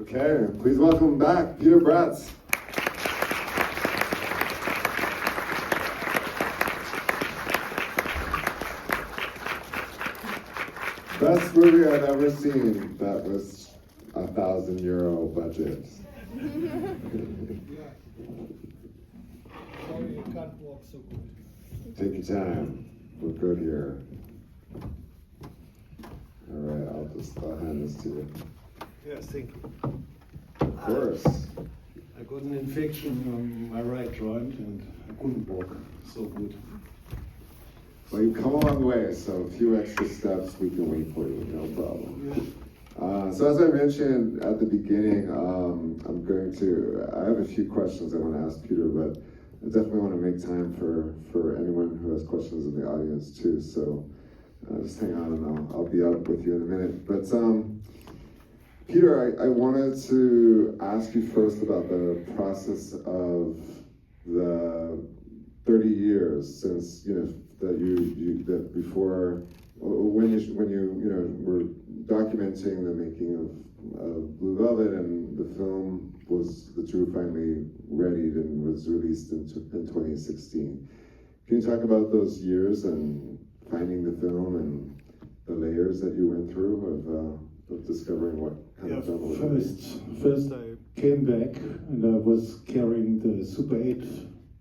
Okay, please welcome back Peter Braatz. Best movie I've ever seen that was €1,000 budget. Sorry, you can't walk so good. Take your time. We're good here. All right, I'll hand this to you. Yes, thank you. Of course. I got an infection on my right joint and I couldn't walk so good. Well, you've come a long way, so a few extra steps we can wait for you, no problem. So as I mentioned at the beginning, I have a few questions I want to ask Peter, but I definitely want to make time for anyone who has questions in the audience too. So just hang on and I'll be up with you in a minute. But Peter, I wanted to ask you first about the process of the 30 years since, that before, when you were documenting the making of Blue Velvet, and the film that you were finally readied and was released in 2016. Can you talk about those years and finding the film and the layers that you went through of discovering what kind of film it was? First I came back and I was carrying the Super 8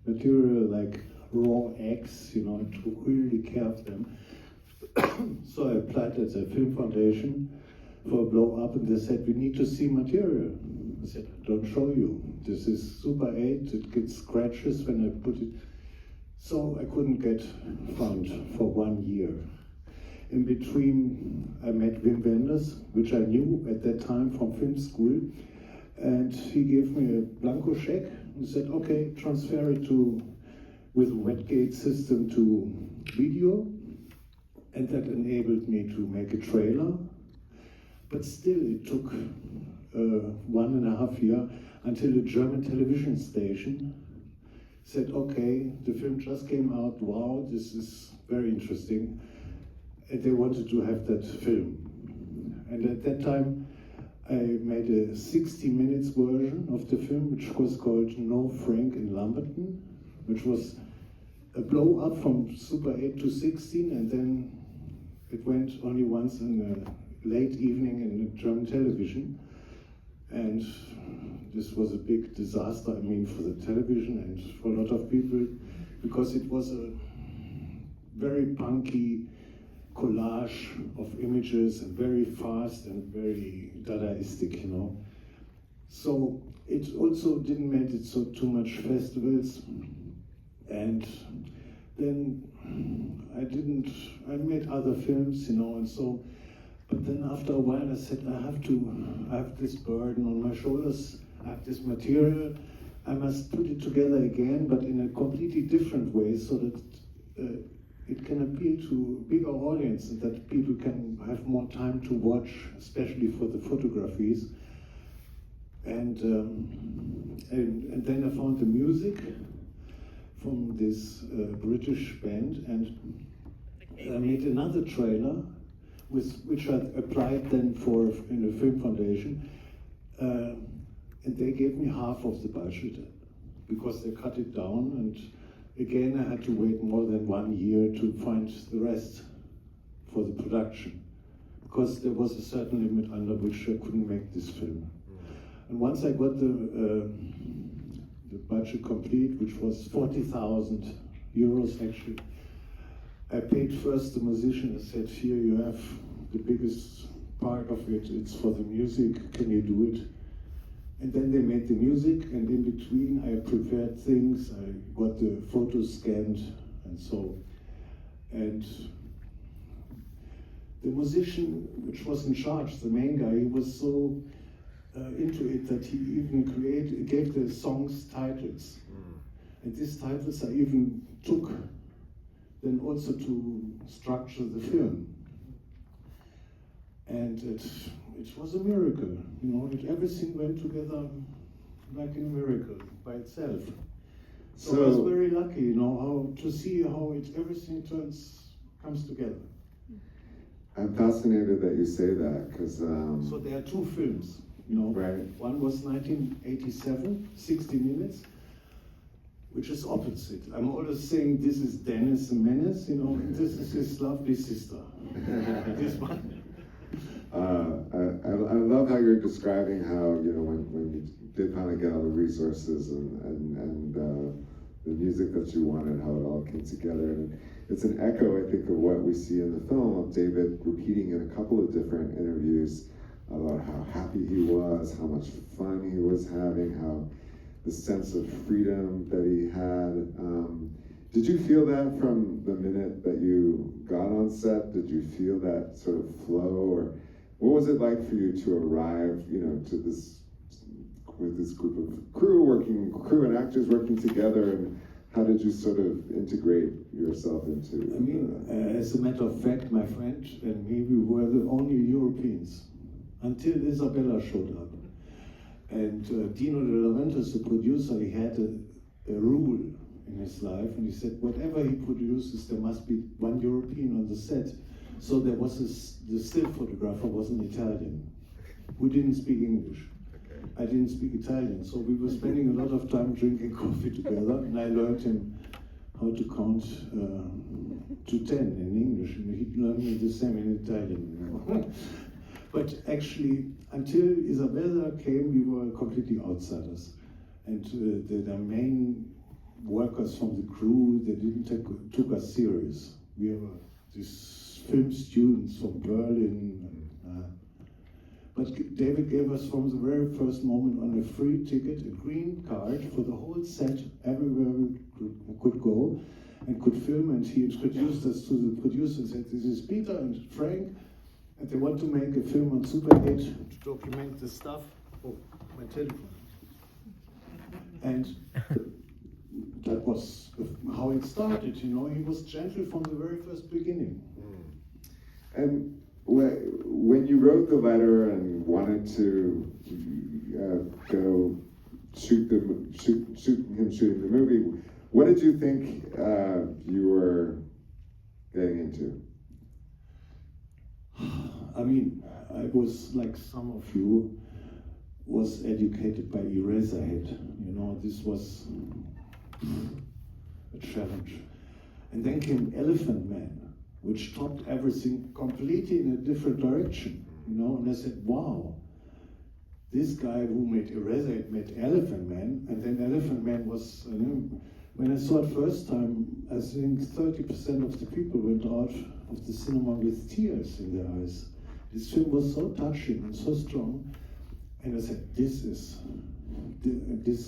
material like raw eggs, to really carve them. So I applied at the Film Foundation for a blow up, and they said, we need to see material. I said, don't show you. This is Super 8, it gets scratches when I put it. So I couldn't get found for 1 year. In between, I met Wim Wenders, which I knew at that time from film school, and he gave me a blanco check and said, okay, transfer it with a wetgate system to video, and that enabled me to make a trailer. But still, it took 1.5 years until a German television station said, okay, the film just came out, wow, this is very interesting. And they wanted to have that film. And at that time, I made a 60 minutes version of the film, which was called No Frank in Lamberton, which was a blow up from Super 8 to 16, and then it went only once in a late evening in German television. And this was a big disaster, for the television and for a lot of people, because it was a very punky collage of images and very fast and very Dadaistic, So it also didn't make it so too much festivals. And then I made other films, and so, but then after a while I said, I have this burden on my shoulders, I have this material, I must put it together again, but in a completely different way, so that it can appeal to a bigger audience, and that people can have more time to watch, especially for the photographies. And then I found the music from this British band, and I made another trailer, which I applied then in the Film Foundation, and they gave me half of the budget because they cut it down, and again I had to wait more than 1 year to find the rest for the production, because there was a certain limit under which I couldn't make this film. And once I got the budget complete, which was 40,000 euros actually, I paid first the musician. I said, here you have the biggest part of it, it's for the music, can you do it? And then they made the music, and in between I prepared things, I got the photos scanned and so. And the musician, which was in charge, the main guy, he was so into it that he even gave the songs titles. And these titles I even took then also to structure the film. And it was a miracle, everything went together like in a miracle by itself. So I was very lucky, how to see how everything comes together. I'm fascinated that you say that, because so there are two films. you know. Right. One was 1987, 60 Minutes, which is opposite. I'm always saying this is Dennis the Menace, you know, and this is his lovely sister. This one. I love how you're describing how, you know, when you did finally get all the resources and the music that you wanted, how it all came together. And it's an echo, I think, of what we see in the film of David repeating in a couple of different interviews about how happy he was, how much fun he was having, how the sense of freedom that he had. Did you feel that from the minute that you got on set? Did you feel that sort of flow, or what was it like for you to arrive, you know, to this, with this group of crew and actors working together, and how did you sort of integrate yourself into? I mean, as a matter of fact, my friend and me, we were the only Europeans until Isabella showed up. And Dino De Laurentiis, the producer, he had a rule in his life, and he said whatever he produces, there must be one European on the set. So there was the still photographer was an Italian who didn't speak English. I didn't speak Italian, so we were spending a lot of time drinking coffee together, and I learned him how to count to 10 in English, and he learned me the same in Italian. You know? But actually, until Isabella came, we were completely outsiders. And the main workers from the crew, they didn't took us serious. We were these film students from Berlin. But David gave us from the very first moment on a free ticket, a green card for the whole set, everywhere we could go and could film. And he introduced us to the producer and said, this is Peter and Frank, and they want to make a film on Super 8 to document the stuff. Oh, my telephone. And that was how it started, you know. He was gentle from the very first beginning. And when you wrote the letter and wanted to go shoot him shooting the movie, what did you think you were getting into? I mean, I was, like some of you, was educated by Eraserhead. You know, this was a challenge. And then came Elephant Man, which topped everything completely in a different direction. You know, and I said, wow, this guy who made Eraserhead made Elephant Man, and then Elephant Man was, when I saw it first time, I think 30% of the people went out of the cinema with tears in their eyes. This film was so touching and so strong, and I said, this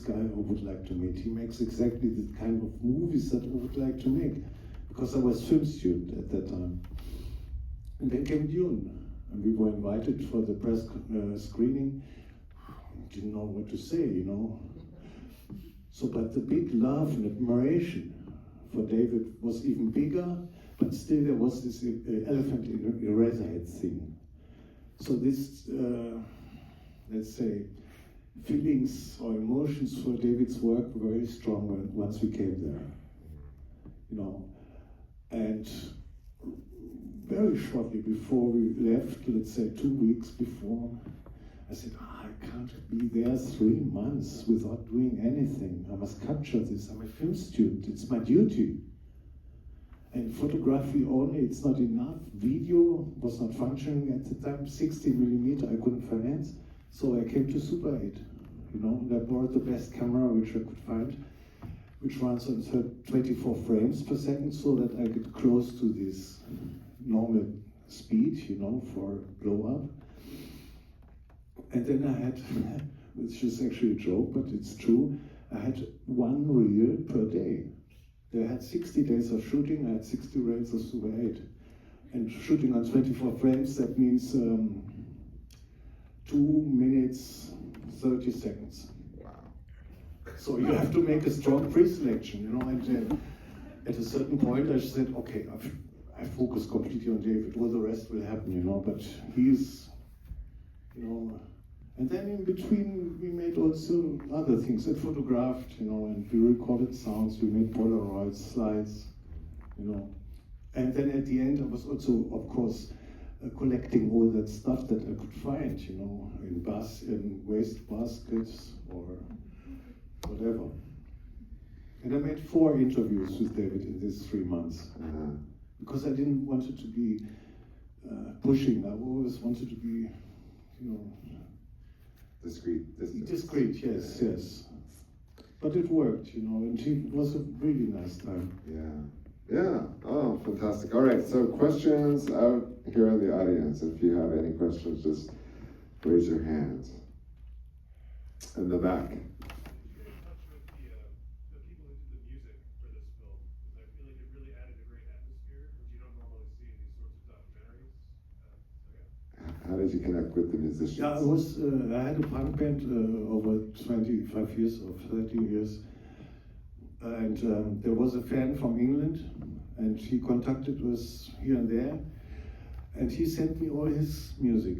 guy I would like to meet. He makes exactly the kind of movies that I would like to make, because I was film student at that time. And then came Dune, and we were invited for the press screening. Didn't know what to say, you know. So, but the big love and admiration for David was even bigger, but still there was this elephant in Eraserhead thing. So this, let's say, feelings or emotions for David's work were very strong once we came there, you know. And very shortly before we left, let's say 2 weeks before, I said, I can't be there 3 months without doing anything. I must capture this. I'm a film student. It's my duty. And photography only, it's not enough. Video was not functioning at the time. 60mm I couldn't finance. So I came to Super 8. You know, and I bought the best camera which I could find, which runs on 24 frames per second, so that I get close to this normal speed, you know, for blow up. And then I had, which is actually a joke, but it's true, I had 1 reel per day. They had 60 days of shooting, I had 60 reels of Super 8. And shooting on 24 frames, that means 2 minutes, 30 seconds. Wow. So you have to make a strong pre-selection, you know, and at a certain point I said, okay, I focus completely on David, all the rest will happen, you know, but he's, you know. And then in between, we made also other things. I photographed, you know, and we recorded sounds. We made Polaroid slides, you know. And then at the end, I was also, of course, collecting all that stuff that I could find, you know, in waste baskets or whatever. And I made 4 interviews with David in these 3 months because I didn't want it to be pushing. I always wanted to be, you know, discreet. Discreet, yes, yes. But it worked, you know, and it was a really nice time. Yeah. Oh, fantastic. All right, so questions out here in the audience. If you have any questions, just raise your hand. In the back. The people who did the music for this film, because I feel like it really added a great atmosphere, which you don't normally see in these sorts of documentaries. How did you connect with the musicians? Yeah, I had a punk band over 25 years or 30 years. And there was a fan from England, and he contacted us here and there. And he sent me all his music.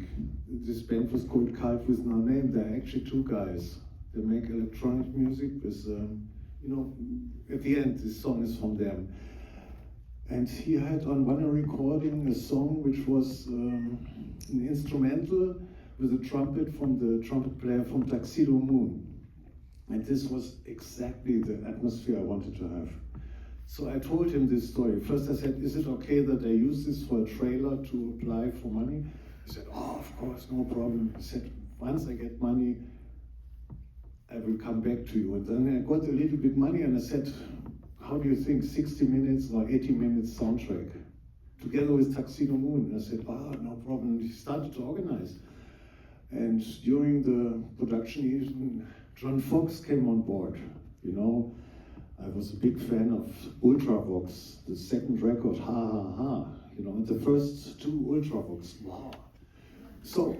This band was called Cult with No Name. They're actually 2 guys. They make electronic music with, you know, at the end, this song is from them. And he had on one recording a song which was an instrumental with a trumpet from the trumpet player from Tuxedo Moon. And this was exactly the atmosphere I wanted to have. So I told him this story. First I said, is it okay that I use this for a trailer to apply for money? He said, oh, of course, no problem. He said, once I get money, I will come back to you. And then I got a little bit money and I said, how do you think, 60 minutes or 80 minutes soundtrack? Together with Tuxedo Moon. And I said, no problem. And he started to organize. And during the production, even John Fox came on board. You know, I was a big fan of Ultravox, the second record, Ha Ha Ha. You know, and the first 2 Ultravox, wow. So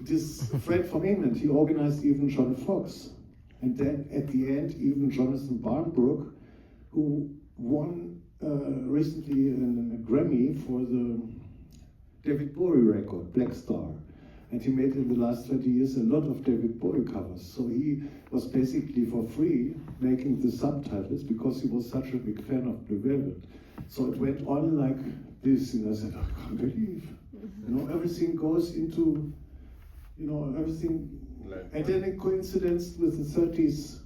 this friend from England, he organized even John Fox. And then at the end, even Jonathan Barnbrook, who won recently a Grammy for the David Bowie record, Black Star. And he made in the last 20 years a lot of David Bowie covers. So he was basically for free making the subtitles because he was such a big fan of Blue Velvet. So it went on like this, and I said, I can't believe. You know, everything goes into, you know, everything. And then a coincidence with the 30th,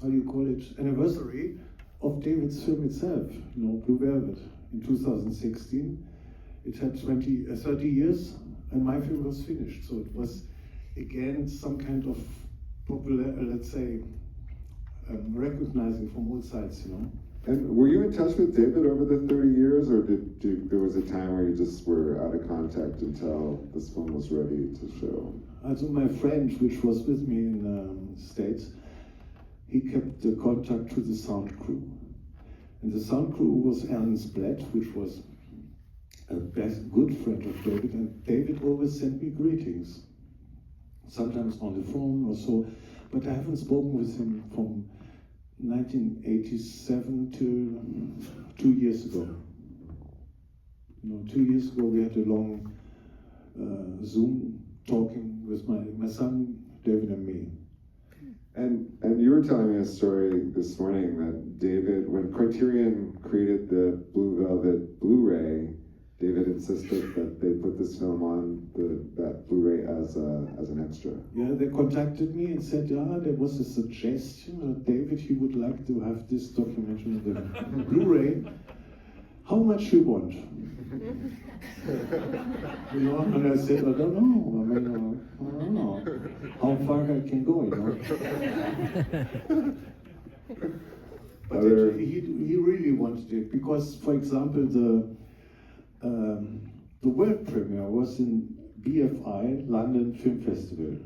how do you call it, anniversary of David's film itself, you know, Blue Velvet, in 2016. It had 30 years, and my film was finished. So it was, again, some kind of popular, let's say, recognizing from all sides, you know. And were you in touch with David over the 30 years, or there was a time where you just were out of contact until this film was ready to show? Also my friend, which was with me in the States, he kept the contact to the sound crew. And the sound crew was Alan Splatt, which was a good friend of David, and David always sent me greetings, sometimes on the phone or so, but I haven't spoken with him from 1987 to 2 years ago. You know, 2 years ago we had a long Zoom talking with my son, David, and me. And you were telling me a story this morning that David, when Criterion created the Blue Velvet Blu-ray, David insisted that they put this film on that Blu-ray as an extra. Yeah, they contacted me and said, there was a suggestion that David, he would like to have this documentary on the Blu-ray. How much you want? You know, and I said, I don't know. I mean, I don't know how far I can go, you know. But he really wanted it because, for example, the world premiere was in BFI, London Film Festival,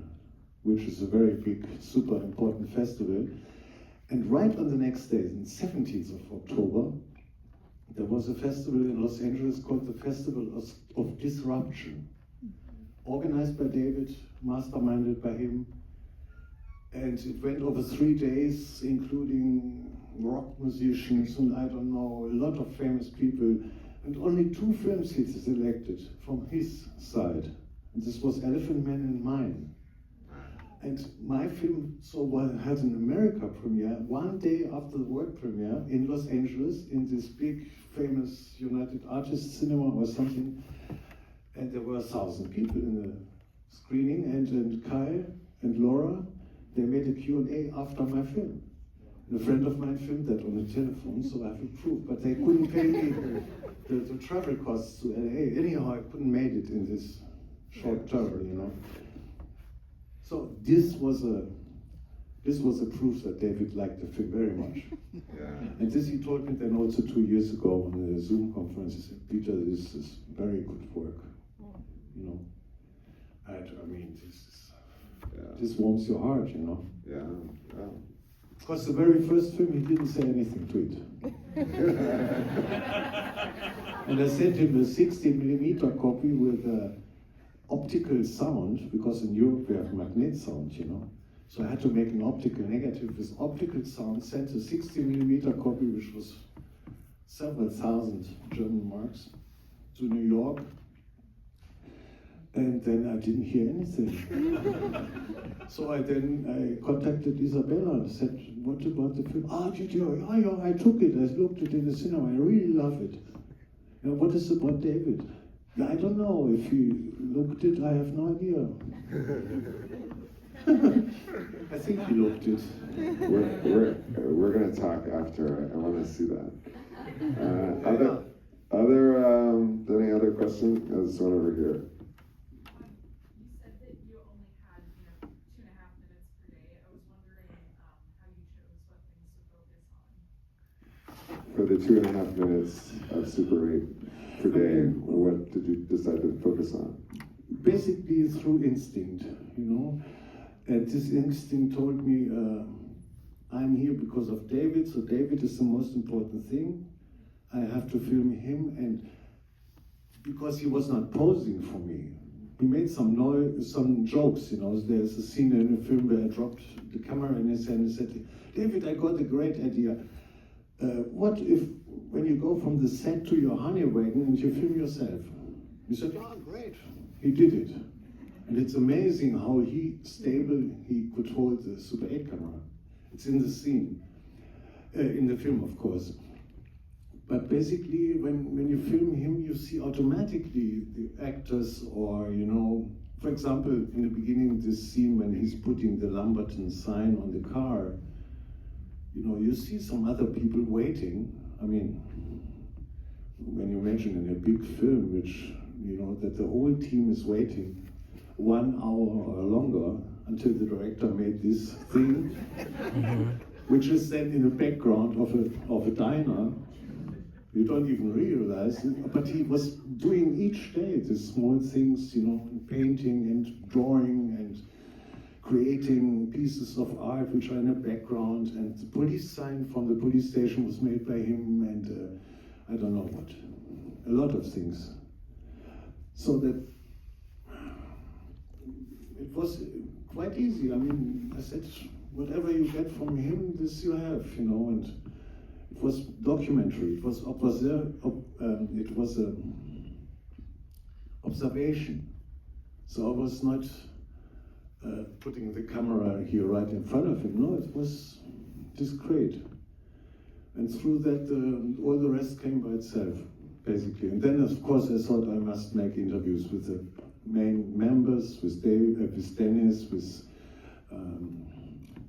which is a very big, super important festival. And right on the next day, the 17th of October, there was a festival in Los Angeles called the Festival of Disruption, organized by David, masterminded by him. And it went over 3 days, including rock musicians and I don't know, a lot of famous people. And only 2 films he selected from his side. And this was Elephant Man and mine. And my film had an America premiere one day after the world premiere in Los Angeles in this big famous United Artists Cinema or something. And there were 1,000 people in the screening, and Kai and Laura, they made a Q&A after my film. And a friend of mine filmed that on the telephone, so I have proof, but they couldn't pay me the travel costs to LA. Anyhow, I couldn't make it in this short travel, you know. So this was a proof that David liked the film very much. Yeah. And this he told me then also 2 years ago on the Zoom conference. He said, Peter, this is very good work, you know. And I mean, this warms your heart, you know. Yeah. Yeah. Because the very first film, he didn't say anything to it. And I sent him a 16mm copy with optical sound, because in Europe we have magnet sound, you know. So I had to make an optical negative with optical sound, sent a 16mm copy, which was several thousand German marks, to New York. And then I didn't hear anything. So I contacted Isabella and said, what about the film? Ah, did you? Yeah, I took it. I looked at it in the cinema. I really love it. And what is about David? I don't know. If he looked it, I have no idea. I think he looked it. We're gonna talk after. I want to see that. Any other questions? There's one over here. You said that you only had 2.5 minutes per day. I was wondering how you chose what things to focus on. For the 2.5 minutes of Super 8 per day, what did you decide to focus on? Basically through instinct, you know. And this instinct told me, I'm here because of David, so David is the most important thing. I have to film him, and because he was not posing for me. He made some jokes, you know. There's a scene in the film where I dropped the camera in his hand and said, David, I got a great idea. What if, when you go from the set to your honey wagon and you film yourself? He said, oh, great. He did it. And it's amazing how he could hold the Super 8 camera. It's in the scene, in the film, of course. But basically, when you film him, you see automatically the actors, or, you know, for example, in the beginning, this scene when he's putting the Lamberton sign on the car, you know, you see some other people waiting. I mean, when you imagine in a big film, which, you know, that the whole team is waiting 1 hour or longer until the director made this thing, which is then in the background of a diner. You don't even realize it, but he was doing each day these small things, you know, painting and drawing and creating pieces of art which are in the background, and the police sign from the police station was made by him, and I don't know what, a lot of things. So that it was quite easy. I mean, I said, whatever you get from him, this you have, you know, and it was documentary. It was observation. So I was not putting the camera here right in front of him. No, it was discreet. And through that, all the rest came by itself, basically. And then, of course, I thought I must make interviews with the main members, with Dennis, with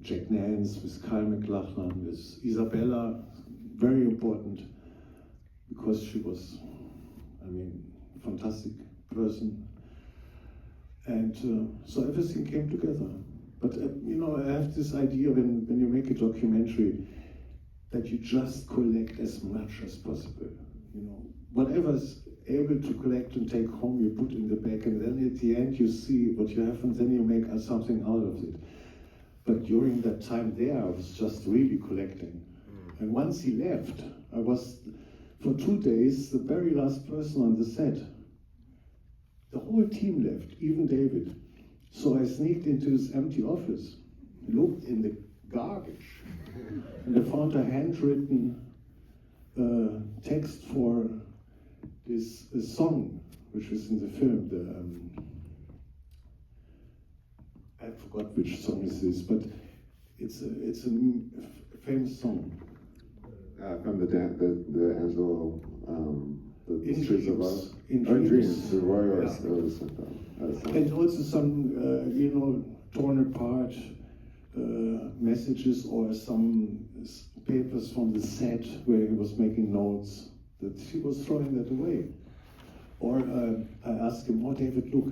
Jack Nance, with Kyle McLachlan, with Isabella. Very important, because she was, I mean, a fantastic person. And so everything came together. But, you know, I have this idea when you make a documentary that you just collect as much as possible. You know, whatever's able to collect and take home, you put in the bag, and then at the end you see what you have, and then you make something out of it. But during that time there, I was just really collecting. And once he left, I was, for 2 days, the very last person on the set. The whole team left, even David. So I sneaked into his empty office, looked in the garbage, and I found a handwritten text for this song, which is in the film. I forgot which song this is, but it's a famous song. From the Angelo, the In Streets of Dreams. Love. In Oh, Dreams. The Royal Yeah. And also some, torn apart messages or some papers from the set where he was making notes that he was throwing that away. Or I asked him, oh David, look,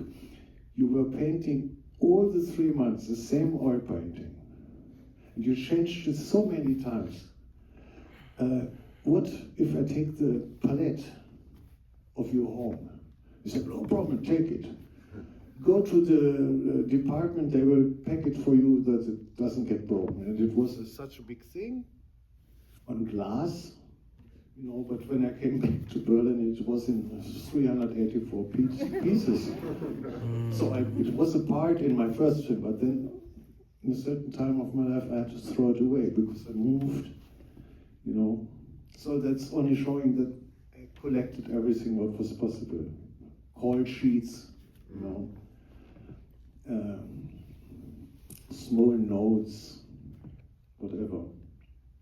you were painting all the 3 months the same oil painting. And you changed it so many times. What if I take the palette of your home? He said, no problem, take it. Go to the department, they will pack it for you that it doesn't get broken. And it was such a big thing on glass, but when I came back to Berlin, it was in 384 pieces. So it was a part in my first film, but then in a certain time of my life, I had to throw it away because I moved, So that's only showing that I collected everything what was possible. Call sheets, small notes, whatever.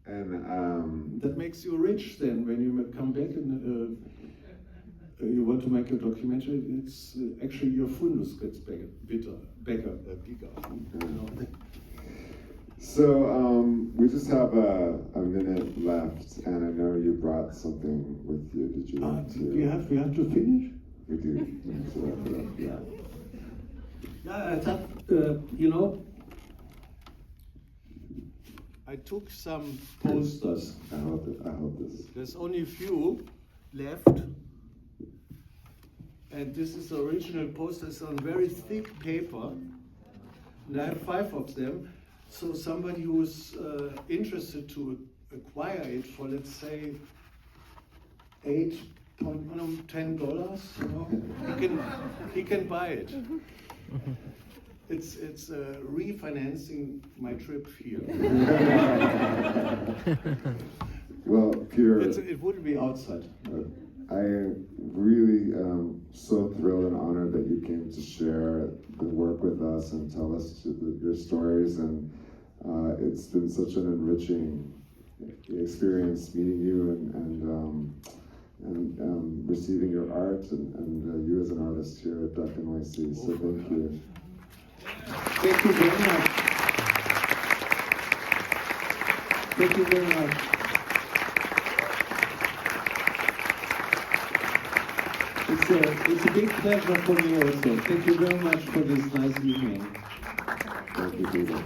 And that makes you rich then when you come back and you want to make a documentary. It's actually your fundus gets bigger. So we just have a minute left, and I know you brought something with you. Did you want to? We have to finish. We do. We have to wrap it up. Yeah. Yeah, I thought, I took some posters. I hope this. There's only a few left. And this is the original poster. It's on very thick paper. And I have 5 of them. So somebody who's interested to acquire it for, let's say, $10, he can buy it. It's refinancing my trip here. Well, Peter, It wouldn't be outside. I am really so thrilled and honored that you came to share the work with us and tell us your stories. And it's been such an enriching experience meeting you and receiving your art and you as an artist here at Duck NYC. So thank you. Thank you very much. Thank you very much. It's a big pleasure for me also. Thank you very much for this nice evening. Thank you, Peter.